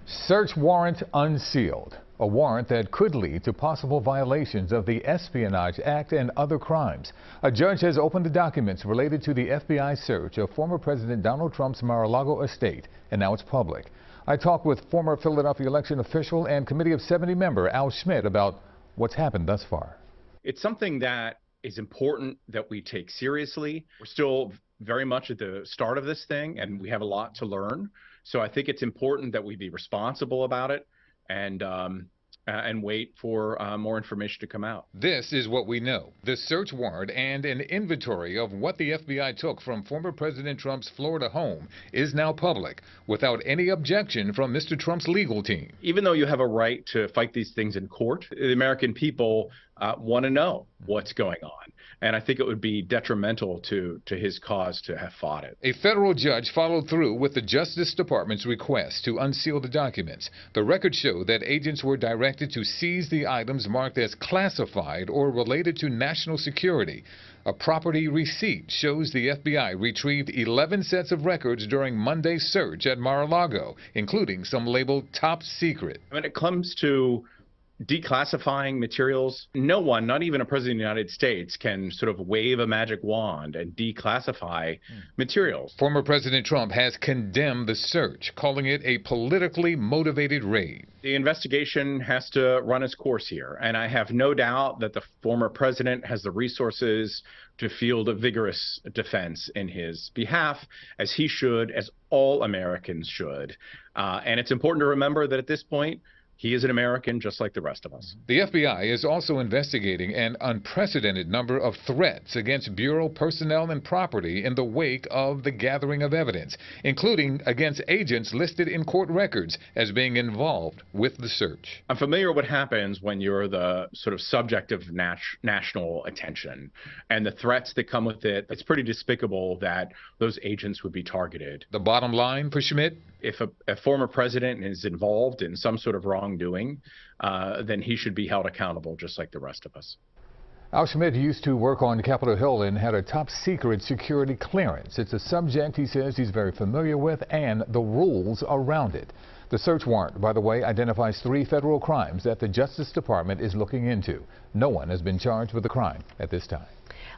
Search warrant unsealed, a warrant that could lead to possible violations of the Espionage Act and other crimes. A judge has opened the documents related to the FBI search of former President Donald Trump's Mar-a-Lago estate, and now it's public. I talked with former Philadelphia election official and Committee of 70 member Al Schmidt about what's happened thus far. It's something that is important that we take seriously. We're still very much at the start of this thing, and we have a lot to learn. So I think it's important that we be responsible about it and wait for more information to come out. This is what we know. The search warrant and an inventory of what the FBI took from former President Trump's Florida home is now public, without any objection from Mr. Trump's legal team. Even though you have a right to fight these things in court, the American people want to know what's going on. And I think it would be detrimental to his cause to have fought it. A federal judge followed through with the Justice Department's request to unseal the documents. The records show that agents were directed to seize the items marked as classified or related to national security. A property receipt shows the FBI retrieved 11 sets of records during Monday's search at Mar-a-Lago, including some labeled top secret. When it comes to declassifying materials, no one, not even a president of the United States, can sort of wave a magic wand and declassify materials. Former President Trump has condemned the search, calling it a politically motivated raid. The investigation has to run its course here, and I have no doubt that the former president has the resources to field a vigorous defense in his behalf, as he should, as all Americans should. And it's important to remember that at this point, he is an American just like the rest of us. The FBI is also investigating an unprecedented number of threats against Bureau personnel and property in the wake of the gathering of evidence, including against agents listed in court records as being involved with the search. I'm familiar with what happens when you're the sort of subject of national attention and the threats that come with it. It's pretty despicable that those agents would be targeted. The bottom line for Schmidt? If a former president is involved in some sort of wrongdoing, then he should be held accountable just like the rest of us. Al Schmidt used to work on Capitol Hill and had a top secret security clearance. It's a subject he says he's very familiar with and the rules around it. The search warrant, by the way, identifies 3 federal crimes that the Justice Department is looking into. No one has been charged with the crime at this time.